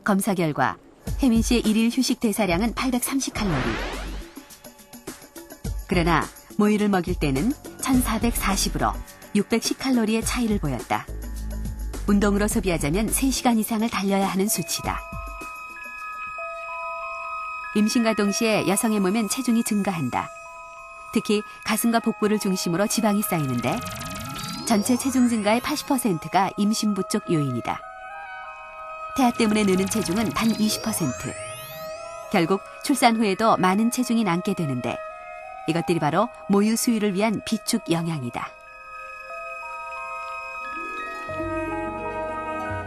검사 결과 혜민 씨의 일일 휴식 대사량은 830칼로리. 그러나 모유를 먹일 때는 1440으로 610칼로리의 차이를 보였다. 운동으로 소비하자면 3시간 이상을 달려야 하는 수치다. 임신과 동시에 여성의 몸엔 체중이 증가한다. 특히 가슴과 복부를 중심으로 지방이 쌓이는데 전체 체중 증가의 80%가 임신부 쪽 요인이다. 태아 때문에 느는 체중은 단 20%. 결국 출산 후에도 많은 체중이 남게 되는데 이것들이 바로 모유 수유를 위한 비축 영양이다.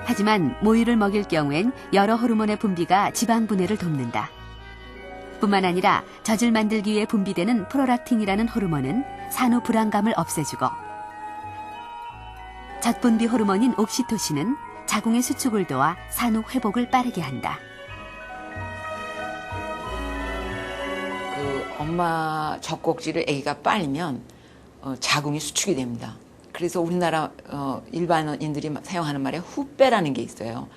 하지만 모유를 먹일 경우엔 여러 호르몬의 분비가 지방 분해를 돕는다. 뿐만 아니라 젖을 만들기 위해 분비되는 프롤락틴이라는 호르몬은 산후 불안감을 없애주고 젖 분비 호르몬인 옥시토신은 자궁의 수축을 도와 산후 회복을 빠르게 한다. 엄마 젖꼭지를 아기가 빨면 자궁이 수축이 됩니다. 그래서 우리나라 일반인들이 사용하는 말에 후배라는 게 있어요.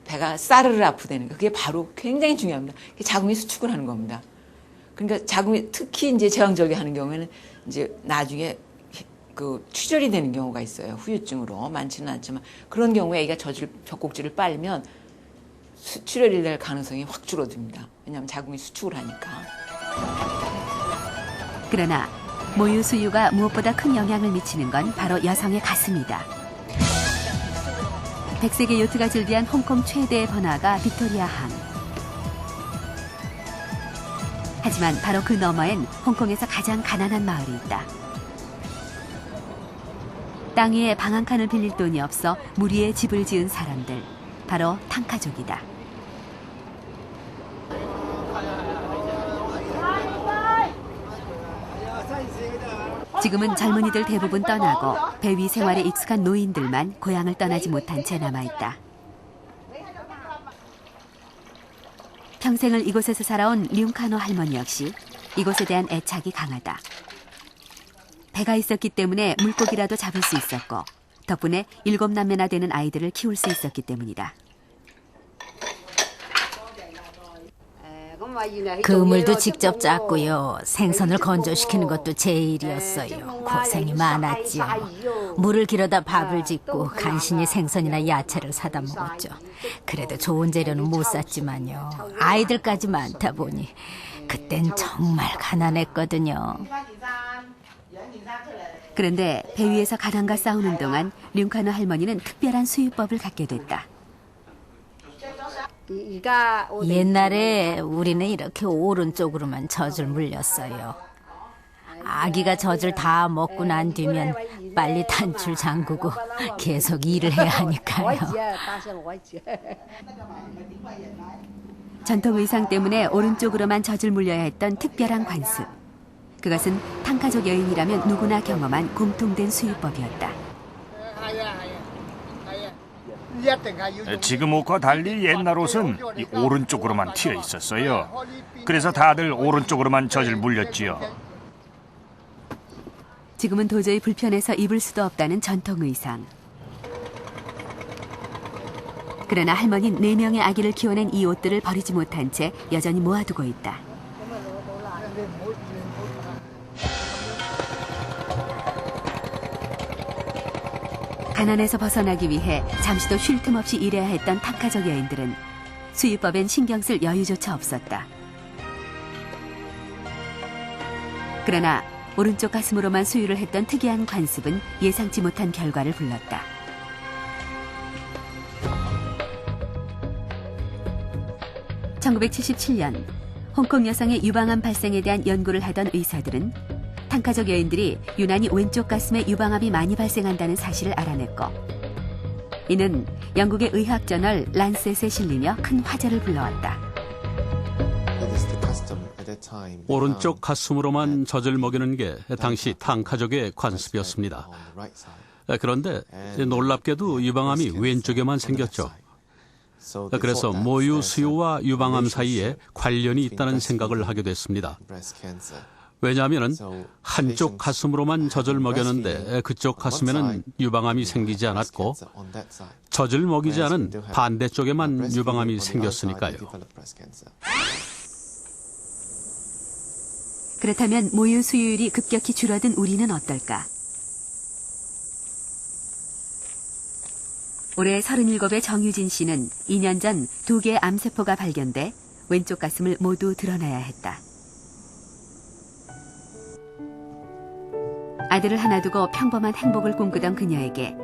배가 싸르르 아프다는 거. 그게 바로 굉장히 중요합니다. 자궁이 수축을 하는 겁니다. 그러니까 자궁이 특히 이제 제왕절개 하는 경우에는 이제 나중에 출혈이 되는 경우가 있어요. 후유증으로 많지는 않지만 그런 경우에 아기가 젖꼭지를 빨면 출혈이 될 가능성이 확 줄어듭니다. 왜냐하면 자궁이 수축을 하니까. 그러나 모유 수유가 무엇보다 큰 영향을 미치는 건 바로 여성의 가슴이다. 100세계 요트가 즐비한 홍콩 최대의 번화가 빅토리아 항. 하지만 바로 그 너머엔 홍콩에서 가장 가난한 마을이 있다. 땅 위에 방 한 칸을 빌릴 돈이 없어 무리의 집을 지은 사람들, 바로 탕카족이다. 지금은 젊은이들 대부분 떠나고 배 위 생활에 익숙한 노인들만 고향을 떠나지 못한 채 남아있다. 평생을 이곳에서 살아온 륜카노 할머니 역시 이곳에 대한 애착이 강하다. 배가 있었기 때문에 물고기라도 잡을 수 있었고 덕분에 7남매나 되는 아이들을 키울 수 있었기 때문이다. 그물도 직접 짰고요. 생선을 건조시키는 것도 제 일이었어요. 고생이 많았지요. 물을 길어다 밥을 짓고 간신히 생선이나 야채를 사다 먹었죠. 그래도 좋은 재료는 못 샀지만요. 아이들까지 많다 보니 그땐 정말 가난했거든요. 그런데 배 위에서 가난과 싸우는 동안 륜카노 할머니는 특별한 수유법을 갖게 됐다. 옛날에 우리는 이렇게 오른쪽으로만 젖을 물렸어요. 아기가 젖을 다 먹고 난 뒤면 빨리 단추를 잠그고 계속 일을 해야 하니까요. 전통 의상 때문에 오른쪽으로만 젖을 물려야 했던 특별한 관습. 그것은 탕카족 여인이라면 누구나 경험한 공통된 수유법이었다. 지금 옷과 달리 옛날 옷은 이 오른쪽으로만 튀어 있었어요. 그래서 다들 오른쪽으로만 젖을 물렸지요. 지금은 도저히 불편해서 입을 수도 없다는 전통 의상. 그러나 할머니는 4명의 아기를 키워낸 이 옷들을 버리지 못한 채 여전히 모아두고 있다. 가난에서 벗어나기 위해 잠시도 쉴 틈 없이 일해야 했던 탕카족 여인들은 수유법엔 신경 쓸 여유조차 없었다. 그러나 오른쪽 가슴으로만 수유를 했던 특이한 관습은 예상치 못한 결과를 불렀다. (1977년) 홍콩 여성의 유방암 발생에 대한 연구를 하던 의사들은 탕카족 여인들이 유난히 왼쪽 가슴에 유방암이 많이 발생한다는 사실을 알아냈고 이는 영국의 의학저널 란셋에 실리며 큰 화제를 불러왔다. 오른쪽 가슴으로만 젖을 먹이는 게 당시 탕카족의 관습이었습니다. 그런데 놀랍게도 유방암이 왼쪽에만 생겼죠. 그래서 모유 수유와 유방암 사이에 관련이 있다는 생각을 하게 됐습니다. 왜냐하면 한쪽 가슴으로만 젖을 먹였는데 그쪽 가슴에는 유방암이 생기지 않았고 젖을 먹이지 않은 반대쪽에만 유방암이 생겼으니까요. 그렇다면 모유 수유율이 급격히 줄어든 우리는 어떨까? 올해 37의 정유진 씨는 2년 전 2개의 암세포가 발견돼 왼쪽 가슴을 모두 드러내야 했다. 아들을 하나 두고 평범한 행복을 꿈꾸던 그녀에게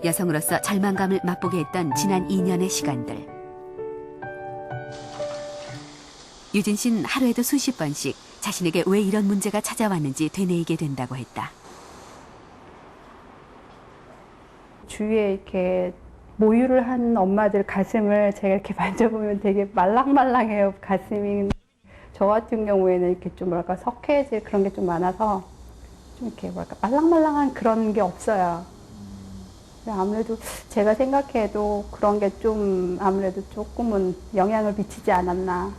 여성으로서 절망감을 맛보게 했던 지난 2년의 시간들. 유진 씨는 하루에도 수십 번씩 자신에게 왜 이런 문제가 찾아왔는지 되뇌이게 된다고 했다. 주위에 이렇게 모유를 한 엄마들 가슴을 제가 이렇게 만져보면 되게 말랑말랑해요, 가슴이. 저 같은 경우에는 이렇게 좀 뭐랄까 석회질 그런 게 좀 많아서 좀 이렇게 뭐랄까 말랑말랑한 그런 게 없어요. 아무래도 제가 생각해도 그런 게 좀 아무래도 조금은 영향을 미치지 않았나.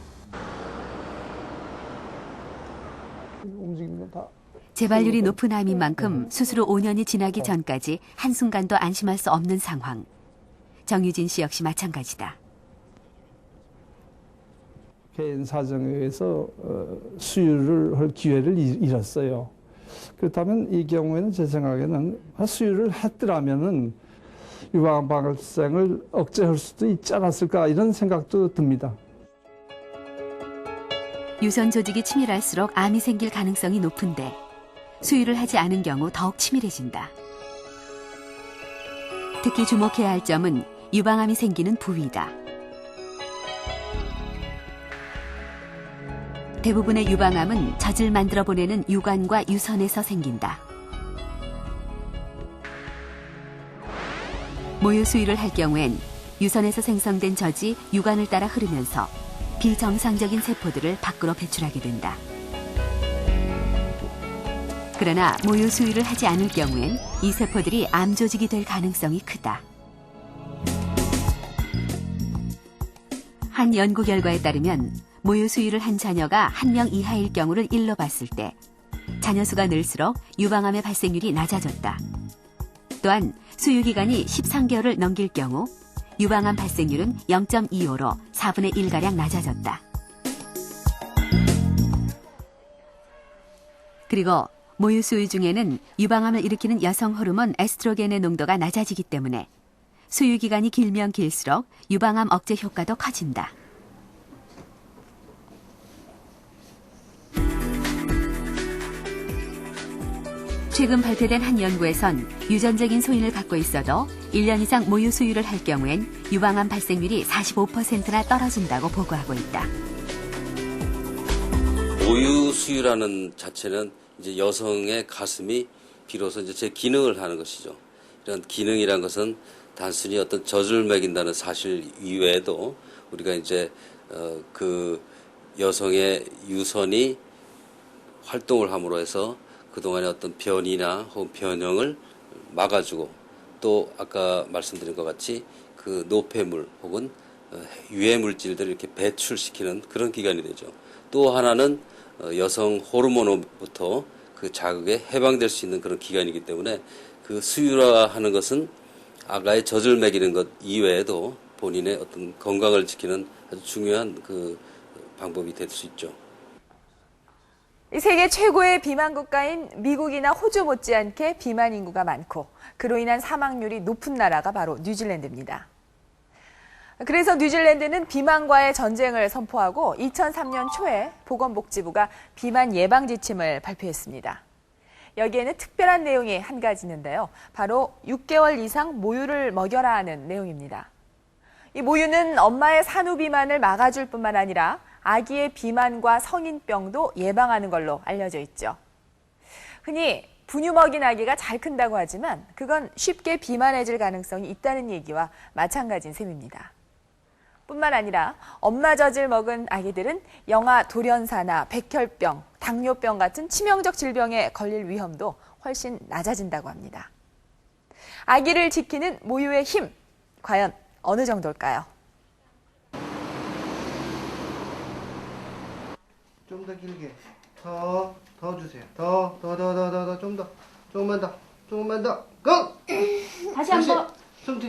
재발률이 높은 암인 만큼 수술 후 5년이 지나기 전까지 한순간도 안심할 수 없는 상황. 정유진 씨 역시 마찬가지다. 개인 사정에 의해서 수유를 할 기회를 잃었어요. 그렇다면 이 경우에는 제 생각에는 수유를 했더라면은 유방암 발생을 억제할 수도 있지 않았을까 이런 생각도 듭니다. 유선 조직이 치밀할수록 암이 생길 가능성이 높은데 수유를 하지 않은 경우 더욱 치밀해진다. 특히 주목해야 할 점은 유방암이 생기는 부위다. 대부분의 유방암은 젖을 만들어 보내는 유관과 유선에서 생긴다. 모유 수유를 할 경우엔 유선에서 생성된 젖이 유관을 따라 흐르면서 비정상적인 세포들을 밖으로 배출하게 된다. 그러나 모유 수유를 하지 않을 경우엔 이 세포들이 암 조직이 될 가능성이 크다. 한 연구 결과에 따르면 모유 수유를 한 자녀가 1명 이하일 경우를 1로 봤을 때 자녀 수가 늘수록 유방암의 발생률이 낮아졌다. 또한 수유 기간이 13개월을 넘길 경우 유방암 발생률은 0.25로 4분의 1가량 낮아졌다. 그리고 모유 수유 중에는 유방암을 일으키는 여성 호르몬 에스트로겐의 농도가 낮아지기 때문에 수유 기간이 길면 길수록 유방암 억제 효과도 커진다. 최근 발표된 한 연구에선 유전적인 소인을 갖고 있어도 1년 이상 모유 수유를 할 경우엔 유방암 발생률이 45%나 떨어진다고 보고하고 있다. 모유 수유라는 자체는 이제 여성의 가슴이 비로소 이제 제 기능을 하는 것이죠. 이런 기능이란 것은 단순히 어떤 젖을 먹인다는 사실 이외에도 우리가 이제 그 여성의 유선이 활동을 함으로 해서 그동안의 어떤 변이나 혹은 변형을 막아주고 또 아까 말씀드린 것 같이 그 노폐물 혹은 유해 물질들을 이렇게 배출시키는 그런 기관이 되죠. 또 하나는 여성 호르몬으로부터 그 자극에 해방될 수 있는 그런 기관이기 때문에 그 수유라 하는 것은 아가의 젖을 먹이는 것 이외에도 본인의 어떤 건강을 지키는 아주 중요한 그 방법이 될 수 있죠. 이 세계 최고의 비만 국가인 미국이나 호주 못지않게 비만 인구가 많고 그로 인한 사망률이 높은 나라가 바로 뉴질랜드입니다. 그래서 뉴질랜드는 비만과의 전쟁을 선포하고 2003년 초에 보건복지부가 비만 예방 지침을 발표했습니다. 여기에는 특별한 내용이 한 가지 있는데요. 바로 6개월 이상 모유를 먹여라 하는 내용입니다. 이 모유는 엄마의 산후 비만을 막아줄 뿐만 아니라 아기의 비만과 성인병도 예방하는 걸로 알려져 있죠. 흔히 분유 먹인 아기가 잘 큰다고 하지만 그건 쉽게 비만해질 가능성이 있다는 얘기와 마찬가지인 셈입니다. 뿐만 아니라 엄마 젖을 먹은 아기들은 영아 돌연사나 백혈병, 당뇨병 같은 치명적 질병에 걸릴 위험도 훨씬 낮아진다고 합니다. 아기를 지키는 모유의 힘, 과연 어느 정도일까요? 좀 더 길게. 더 주세요. 좀 더. 조금만 더. 고! 다시 한 번. 숨